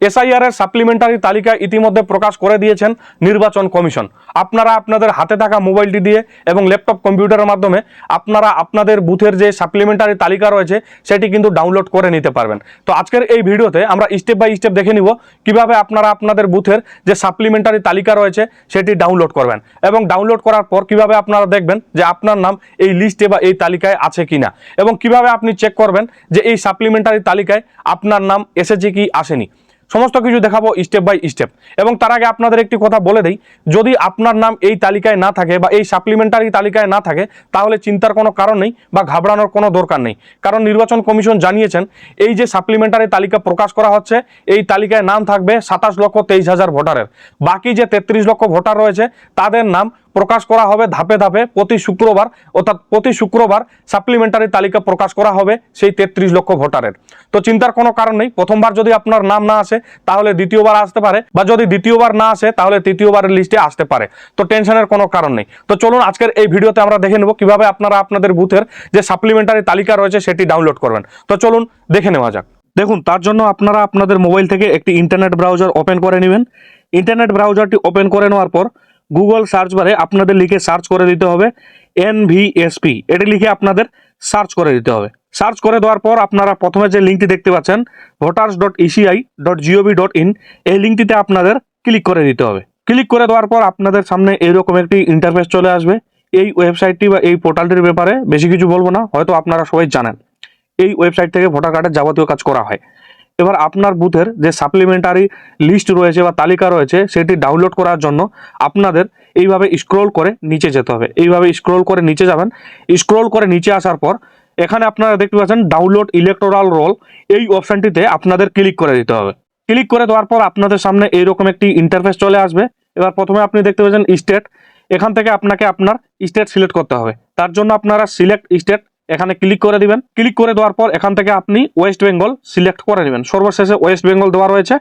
SIR এর supplementary তালিকা ইতিমধ্যে প্রকাশ করে দিয়েছেন নির্বাচন কমিশন। আপনারা আপনাদের হাতে থাকা মোবাইলটি দিয়ে এবং ল্যাপটপ কম্পিউটারের মাধ্যমে আপনারা আপনাদের বুথের যে সাপ্লিমেন্টারি তালিকা রয়েছে সেটি কিন্তু ডাউনলোড করে নিতে পারবেন। তো আজকের এই ভিডিওতে আমরা স্টেপ বাই স্টেপ দেখে নিব কিভাবে আপনারা আপনাদের বুথের যে সাপ্লিমেন্টারি তালিকা রয়েছে সেটি ডাউনলোড করবেন এবং ডাউনলোড করার পর কিভাবে আপনারা দেখবেন যে আপনার নাম এই লিস্টে বা এই তালিকায় আছে কিনা, এবং কিভাবে আপনি চেক করবেন যে এই সাপ্লিমেন্টারি তালিকায় আপনার নাম এসেছে কি আসেনি। সমস্ত কিছু দেখাবো স্টেপ বাই স্টেপ। এবং তার আগে আপনাদের একটি কথা বলে দেই, যদি আপনার নাম এই তালিকায় না থাকে বা এই সাপ্লিমেন্টারি তালিকায় না থাকে তাহলে চিন্তার কোনো কারণ নেই বা ঘাবড়ানোর কোনো দরকার নেই। কারণ নির্বাচন কমিশন জানিয়েছেন এই যে সাপ্লিমেন্টারি তালিকা প্রকাশ করা হচ্ছে এই তালিকায় নাম থাকবে 27,23,000 ভোটারের। বাকি যে 33 লক্ষ ভোটার রয়েছে তাদের নাম প্রকাশ করা হবে ধাপে ধাপে প্রতি শুক্রবার, অর্থাৎ প্রতি শুক্রবার সাপ্লিমেন্টারি তালিকা প্রকাশ করা হবে সেই 33 লক্ষ ভোটারের। তো চিন্তার কোনো কারণ নেই, প্রথমবার যদি আপনার নাম না আসে তাহলে দ্বিতীয়বার আসতে পারে, বা যদি দ্বিতীয়বার না আসে তাহলে তৃতীয়বারের লিস্টে আসতে পারে। তো টেনশনের কোনো কারণ নেই। তো চলুন আজকের এই ভিডিওতে আমরা দেখে নেব কিভাবে আপনারা আপনাদের বুথের যে সাপ্লিমেন্টারি তালিকা রয়েছে সেটি ডাউনলোড করবেন। তো চলুন দেখে নেওয়া যাক। দেখুন, তার জন্য আপনারা আপনাদের মোবাইল থেকে একটি ইন্টারনেট ব্রাউজার ওপেন করে নেবেন। ইন্টারনেট ব্রাউজারটি ওপেন করে নেওয়ার পর গুগল সার্চ বারে আপনাদের লিখে সার্চ করে দিতে হবে NVSP, এটি লিখে আপনাদের সার্চ করে দিতে হবে। সার্চ করে দেওয়ার পর আপনারা প্রথমে যে লিঙ্কটি দেখতে পাচ্ছেন voters.eci.gov.in, এই লিঙ্কটিতে আপনাদের ক্লিক করে দিতে হবে। ক্লিক করে দেওয়ার পর আপনাদের সামনে এইরকম একটি ইন্টারফেস চলে আসবে। এই ওয়েবসাইটটি বা এই পোর্টালটির ব্যাপারে বেশি কিছু বলবো না, হয়তো আপনারা সবাই জানেন। এই ওয়েবসাইট থেকে ভোটার কার্ডের যাবতীয় কাজ করা হয়। এবার আপনার বুথের যে সাপ্লিমেন্টারি লিস্ট রয়েছে বা তালিকা রয়েছে সেটি ডাউনলোড করার জন্য আপনাদের এইভাবে স্ক্রল করে নিচে যেতে হবে। এইভাবে স্ক্রল করে নিচে যাবেন। স্ক্রল করে নিচে আসার পর এখানে আপনারা দেখতে পাচ্ছেন ডাউনলোড ইলেকটোরাল রোল, এই অপশনটিতে আপনাদের ক্লিক করে দিতে হবে। ক্লিক করে দেওয়ার পর আপনাদের সামনে এইরকম একটি ইন্টারফেস চলে আসবে। এবার প্রথমে আপনি দেখতে পাচ্ছেন স্টেট, এখান থেকে আপনাকে আপনার স্টেট সিলেক্ট করতে হবে। তার জন্য আপনারা সিলেক্ট স্টেট এখানে ক্লিক করে দিবেন। ক্লিক করে দেওয়ার পর এখান থেকে আপনি ওয়েস্ট বেঙ্গল সিলেক্ট করে নেবেন। সর্বশেষে ওয়েস্ট বেঙ্গল দেওয়া রয়েছে,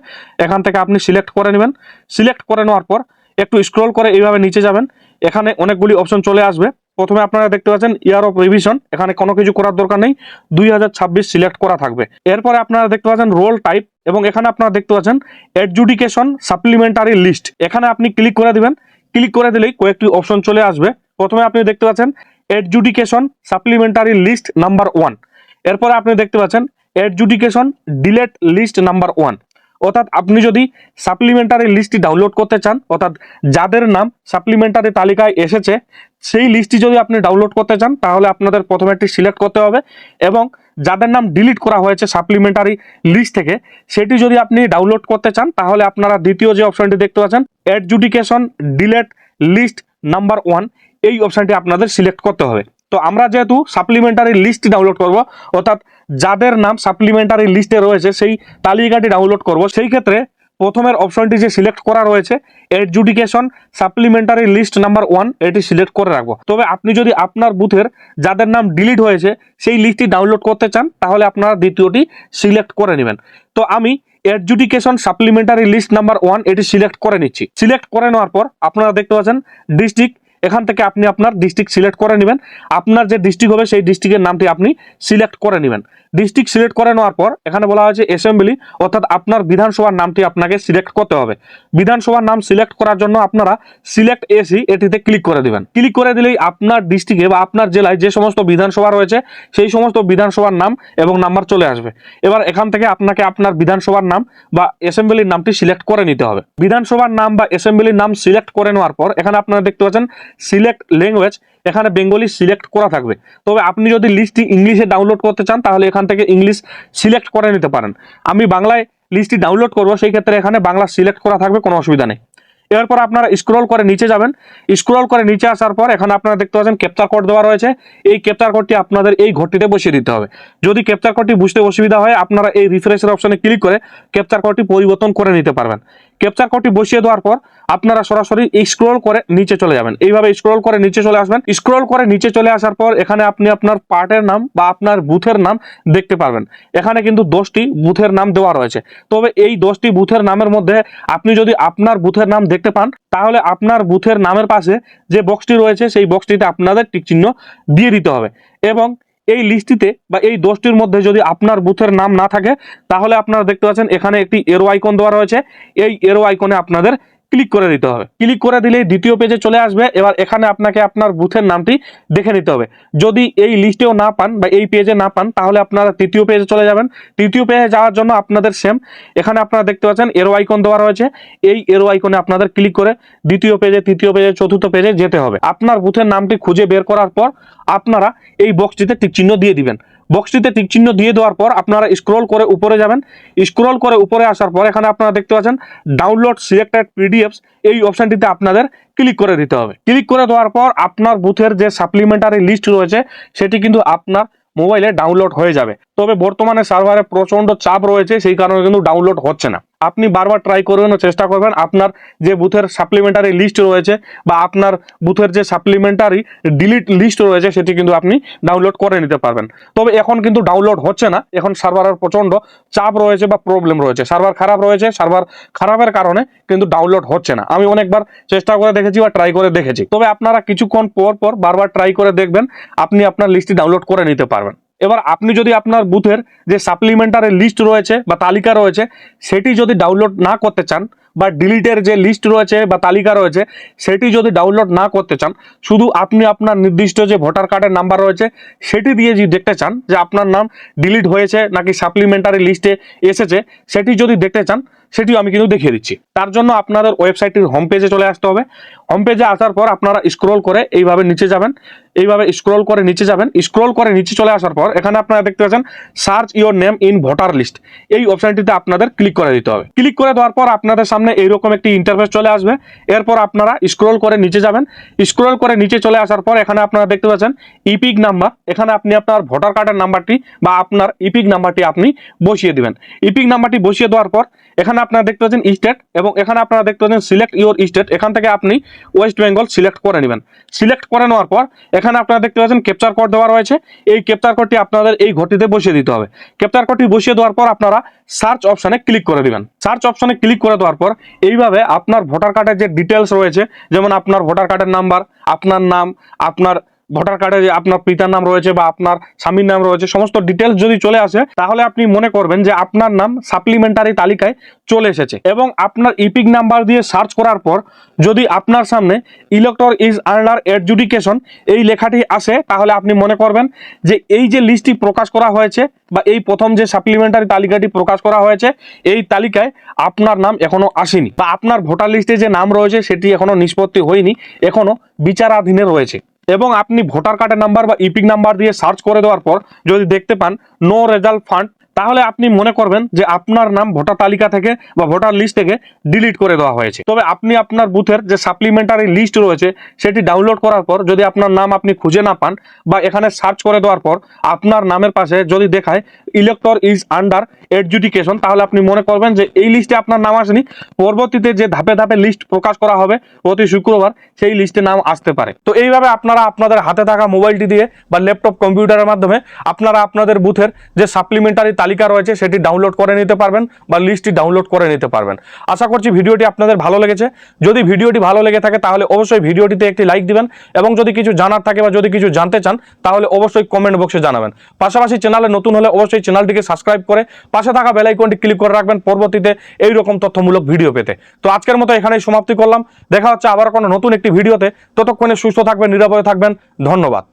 এখান থেকে আপনি সিলেক্ট করে নেবেন। সিলেক্ট করে নেওয়ার পর একটু স্ক্রল করে এইভাবে নিচে যাবেন। এখানে অনেকগুলি অপশন চলে আসবে। প্রথমে আপনারা দেখতে পাচ্ছেন ইয়ার অফ রিভিশন, এখানে কোনো কিছু করার দরকার নেই, 2026 সিলেক্ট করা থাকবে। এরপরে আপনারা দেখতে পাচ্ছেন রোল টাইপ, এবং এখানে আপনারা দেখতে পাচ্ছেন অ্যাডজুডিকেশন সাপ্লিমেন্টারি লিস্ট, এখানে আপনি ক্লিক করে দিবেন। ক্লিক করে দিলেই কয়েকটি অপশন চলে আসবে। প্রথমে আপনি দেখতে পাচ্ছেন অ্যাডজুডিকেশন সাপ্লিমেন্টারি লিস্ট নাম্বার 1, এরপরে আপনি দেখতে পাচ্ছেন অ্যাডজুডিকেশন ডিলেট লিস্ট নাম্বার 1। অর্থাৎ আপনি যদি সাপ্লিমেন্টারি লিস্টটি ডাউনলোড করতে চান, অর্থাৎ যাদের নাম সাপ্লিমেন্টারি তালিকায় এসেছে সেই লিস্টটি যদি আপনি ডাউনলোড করতে চান তাহলে আপনাদের প্রথমে একটি সিলেক্ট করতে হবে, এবং যাদের নাম ডিলিট করা হয়েছে সাপ্লিমেন্টারি লিস্ট থেকে সেটি যদি আপনি ডাউনলোড করতে চান তাহলে আপনারা দ্বিতীয় যে অপশনটি দেখতে পাচ্ছেন অ্যাডজুডিকেশন ডিলেট লিস্ট নাম্বার 1, এই অপশনটি আপনাদের সিলেক্ট করতে হবে। তো আমরা যেহেতু সাপ্লিমেন্টারি লিস্ট ডাউনলোড করব, অর্থাৎ যাদের নাম সাপ্লিমেন্টারি লিস্টে রয়েছে সেই তালিকাটি ডাউনলোড করব, সেই ক্ষেত্রে প্রথমের অপশনটি যে সিলেক্ট করা রয়েছে অ্যাডজুডিকেশন সাপ্লিমেন্টারি লিস্ট নাম্বার 1, এটি সিলেক্ট করে রাখবো। তবে আপনি যদি আপনার বুথের যাদের নাম ডিলিট হয়েছে সেই লিস্টটি ডাউনলোড করতে চান তাহলে আপনারা দ্বিতীয়টি সিলেক্ট করে নেবেন। তো আমি অ্যাডজুডিকেশন সাপ্লিমেন্টারি লিস্ট নাম্বার 1 এটি সিলেক্ট করে নিচ্ছি। সিলেক্ট করে নেওয়ার পর আপনারা দেখতে পাচ্ছেন ডিস্ট্রিক্ট, এখান থেকে আপনি আপনার ডিস্ট্রিক্ট সিলেক্ট করে নেবেন। আপনার যে ডিস্ট্রিক্ট হবে সেই ডিস্ট্রিক্টের নামটি আপনি সিলেক্ট করে নেবেন। ডিস্ট্রিক্ট সিলেক্ট করে নেওয়ার পর এখানে বলা হয়েছে অ্যাসেম্বলি, অর্থাৎ আপনার বিধানসভার নামটি আপনাকে সিলেক্ট করতে হবে। বিধানসভার নাম সিলেক্ট করার জন্য আপনারা সিলেক্ট এসি এটিতে ক্লিক করে দিবেন। ক্লিক করে দিলেই আপনার ডিস্ট্রিক্টে বা আপনার জেলায় যে সমস্ত বিধানসভা রয়েছে সেই সমস্ত বিধানসভার নাম এবং নাম্বার চলে আসবে। এবার এখান থেকে আপনাকে আপনার বিধানসভার নাম বা অ্যাসেম্বলির নামটি সিলেক্ট করে নিতে হবে। বিধানসভার নাম বা অ্যাসেম্বলির নাম সিলেক্ট করে নেওয়ার পর এখানে আপনারা দেখতে পাচ্ছেন সিলেক্ট ল্যাঙ্গুয়েজ, এখানে বেঙ্গলি সিলেক্ট করা থাকবে। তবে আপনি যদি লিস্টটি ইংলিশে ডাউনলোড করতে চান তাহলে এখান থেকে ইংলিশ সিলেক্ট করে নিতে পারেন। আমি বাংলায় লিস্টটি ডাউনলোড করব, সেই ক্ষেত্রে এখানে বাংলা সিলেক্ট করা থাকবে, কোনো অসুবিধা নেই। এরপর আপনারা স্ক্রল করে নিচে যাবেন। স্ক্রল করে নিচে আসার পর এখানে আপনারা দেখতে পাচ্ছেন ক্যাপচার কোড দেওয়া রয়েছে। এই ক্যাপচার কোডটি আপনাদের এই ঘরটিতে বসিয়ে দিতে হবে। যদি ক্যাপচার কোডটি বুঝতে অসুবিধা হয় আপনারা এই রিফ্রেশের অপশনে ক্লিক করে ক্যাপচার কোডটি পরিবর্তন করে নিতে পারবেন। ক্যাপচার কোডটি বসিয়ে দেওয়ার পর আপনারা সরাসরি স্ক্রল করে নিচে চলে যাবেন। এইভাবে স্ক্রল করে নিচে চলে আসবেন। স্ক্রল করে নিচে চলে আসার পর এখানে আপনি আপনার পার্টের নাম বা আপনার বুথের নাম দেখতে পারবেন। এখানে কিন্তু 10টি বুথের নাম দেওয়া রয়েছে। তবে এই 10টি বুথের নামের মধ্যে আপনি যদি আপনার বুথের নাম দেখতে পান তাহলে আপনার বুথের নামের পাশে যে বক্সটি রয়েছে সেই বক্সটিতে আপনাদের টিক চিহ্ন দিয়ে দিতে হবে, এবং এই লিস্টটিতে বা এই 10টির মধ্যে যদি আপনার বুথের নাম না থাকে তাহলে আপনারা দেখতে পাচ্ছেন এখানে একটি এরো আইকন দেওয়া রয়েছে। এই এরো আইকনে আপনাদের ক্লিক করে দিতে হবে। ক্লিক করে দিলেই দ্বিতীয় পেজে চলে আসবে। এবার এখানে আপনাকে আপনার বুথের নামটি দেখে নিতে হবে। যদি এই লিস্টেও না পান বা এই পেজে না পান তাহলে আপনারা তৃতীয় পেজে চলে যাবেন। তৃতীয় পেজে যাওয়ার জন্য আপনাদের সেম এখানে আপনারা দেখতে পাচ্ছেন এরো আইকন দেওয়া রয়েছে। এই এরো আইকনে আপনাদের ক্লিক করে দ্বিতীয় পেজে, তৃতীয় পেজে, চতুর্থ পেজে যেতে হবে। আপনার বুথের নামটি খুঁজে বের করার পর আপনারা এই বক্সটিতে টিক চিহ্ন দিয়ে দিবেন। বক্সটিতে টিক চিহ্ন দিয়ে দেওয়ার পর আপনারা স্ক্রল করে উপরে যাবেন। স্ক্রল করে উপরে আসার পর এখানে আপনারা দেখতে পাচ্ছেন ডাউনলোড সিলেক্টেড পিডিএফস, এই অপশনটিতে আপনাদের ক্লিক করে দিতে হবে। ক্লিক করে দেওয়ার পর আপনার বুথের যে সাপ্লিমেন্টারি লিস্ট রয়েছে সেটি কিন্তু আপনার মোবাইলে ডাউনলোড হয়ে যাবে। তবে বর্তমানে সার্ভারে প্রচন্ড চাপ রয়েছে, সেই কারণে কিন্তু ডাউনলোড হচ্ছে না। আপনি বারবার ট্রাই করবেন ও চেষ্টা করবেন আপনার যে বুথের সাপ্লিমেন্টারি লিস্ট রয়েছে বা আপনার বুথের যে সাপ্লিমেন্টারি ডিলিট লিস্ট রয়েছে সেটি কিন্তু আপনি ডাউনলোড করে নিতে পারবেন। তবে এখন কিন্তু ডাউনলোড হচ্ছে না, এখন সার্ভারের প্রচন্ড চাপ রয়েছে বা প্রবলেম রয়েছে, সার্ভার খারাপ রয়েছে। সার্ভার খারাপের কারণে কিন্তু ডাউনলোড হচ্ছে না। আমি অনেকবার চেষ্টা করে দেখেছি বা ট্রাই করে দেখেছি। তবে আপনারা কিছুক্ষণ পর পর বারবার ট্রাই করে দেখবেন, আপনি আপনার লিস্টটি ডাউনলোড করে নিতে পারবেন। এবার আপনি যদি আপনার বুথের যে সাপ্লিমেন্টারি লিস্ট রয়েছে বা তালিকা রয়েছে সেটি যদি ডাউনলোড না করতে চান বা ডিলিটের যে লিস্ট রয়েছে বা তালিকা রয়েছে সেটি যদি ডাউনলোড না করতে চান, শুধু আপনি আপনার নির্দিষ্ট যে ভোটার কার্ডের নাম্বার রয়েছে সেটি দিয়ে যদি দেখতে চান যে আপনার নাম ডিলিট হয়েছে নাকি সাপ্লিমেন্টারি লিস্টে এসেছে, সেটি যদি দেখতে চান সেটিও আমি কিন্তু দেখিয়ে দিচ্ছি। তার জন্য আপনাদের ওয়েবসাইটটির হোম পেজে চলে আসতে হবে। হোম পেজে আসার পর আপনারা স্ক্রল করে এইভাবে নিচে যাবেন। এইভাবে স্ক্রল করে নিচে যাবেন। স্ক্রল করে নিচে চলে আসার পর এখানে আপনারা দেখতে পাচ্ছেন search your name in voter list, এই অপশনটিতে আপনাদের ক্লিক করে দিতে হবে। ক্লিক করে দেওয়ার পর আপনাদের সামনে এইরকম একটি ইন্টারফেস চলে আসবে। এরপর আপনারা স্ক্রল করে নিচে যাবেন। স্ক্রল করে নিচে চলে আসার পর এখানে আপনারা দেখতে পাচ্ছেন ইপিক নাম্বার। এখানে আপনি আপনার ভোটার কার্ডের নাম্বারটি বা আপনার ইপিক নাম্বারটি আপনি বসিয়ে দিবেন। ইপিক নাম্বারটি বসিয়ে দেওয়ার পর এখানে আপনারা দেখতে পাচ্ছেন স্টেট এবং এখানে আপনারা দেখতে পাচ্ছেন সিলেক্ট ইওর স্টেট। এখান থেকে আপনি ওয়েস্ট বেঙ্গল সিলেক্ট করে নেবেন। সিলেক্ট করে নেওয়ার পর এখানে আপনারা দেখতে পাচ্ছেন ক্যাপচার কোড দেওয়া রয়েছে। এই ক্যাপচার কোডটি আপনাদের এই ঘরটিতে বসিয়ে দিতে হবে। ক্যাপচার কোডটি বসিয়ে দেওয়ার পর আপনারা সার্চ অপশনে ক্লিক করে দিবেন। সার্চ অপশনে ক্লিক করে দেওয়ার পর এইভাবে আপনার ভোটার কার্ডের যে ডিটেলস রয়েছে, যেমন আপনার ভোটার কার্ডের নাম্বার, আপনার নাম, আপনার ভোটার কার্ডে যে আপনার পিতার নাম রয়েছে বা আপনার স্বামীর নাম রয়েছে, সমস্ত ডিটেলস যদি চলে আসে তাহলে আপনি মনে করবেন যে আপনার নাম সাপ্লিমেন্টারি তালিকায় চলে এসেছে। এবং আপনার ইপিক নাম্বার দিয়ে সার্চ করার পর যদি আপনার সামনে ইলেক্টর ইজ আন্ডার এডজুডিকেশন এই লেখাটি আসে তাহলে আপনি মনে করবেন যে এই যে লিস্টটি প্রকাশ করা হয়েছে বা এই প্রথম যে সাপ্লিমেন্টারি তালিকাটি প্রকাশ করা হয়েছে এই তালিকায় আপনার নাম এখনো আসেনি বা আপনার ভোটার লিস্টে যে নাম রয়েছে সেটি এখনো নিষ্পত্তি হয়নি, এখনো বিচারাধীনে রয়েছে। এবং আপনি ভোটার কার্ডের নাম্বার বা ইপিক নাম্বার দিয়ে সার্চ করে দেওয়ার পর যদি দেখতে পান নো রেজাল্ট ফান্ড, তাহলে আপনি মনে করবেন যে আপনার নাম ভোটার তালিকা থেকে বা ভোটার লিস্ট থেকে ডিলিট করে দেওয়া হয়েছে। তবে আপনি আপনার বুথের যে সাপ্লিমেন্টারি লিস্ট রয়েছে সেটি ডাউনলোড করার পর যদি আপনার নাম আপনি খুঁজে না পান বা এখানে সার্চ করে দেওয়ার পর আপনার নামের পাশে যদি দেখায় ইলেক্টর ইজ আন্ডার এডজুডিকেশন, তাহলে আপনি মনে করবেন যে এই লিস্টে আপনার নাম আসেনি। পরবর্তীতে যে ধাপে ধাপে লিস্ট প্রকাশ করা হবে প্রতি শুক্রবার সেই লিস্টে নাম আসতে পারে। তো এইভাবে আপনারা আপনাদের হাতে থাকা মোবাইলটি দিয়ে বা ল্যাপটপ কম্পিউটারের মাধ্যমে আপনারা আপনাদের বুথের যে সাপ্লিমেন্টারি তালিকা রয়েছে সেটি ডাউনলোড করে নিতে পারবেন বা লিস্টটি ডাউনলোড করে নিতে পারবেন। আশা করছি ভিডিওটি আপনাদের ভালো লেগেছে। যদি ভিডিওটি ভালো লেগে থাকে তাহলে অবশ্যই ভিডিওটিতে একটি লাইক দিবেন এবং যদি কিছু জানার থাকে বা যদি কিছু জানতে চান তাহলে অবশ্যই কমেন্ট বক্সে জানাবেন। পাশাপাশি চ্যানেলে নতুন হলে অবশ্যই চ্যানেলটিকে সাবস্ক্রাইব করে পাশে থাকা বেল আইকনটি ক্লিক করে রাখবেন পরবর্তীতে এইরকম তথ্যমূলক ভিডিও পেতে। তো আজকের মতো এখানেই সমাপ্তি করলাম। দেখা হচ্ছে আবার কোনো নতুন একটি ভিডিওতে। ততক্ষণে সুস্থ থাকবেন, নিরাপদে থাকবেন। ধন্যবাদ।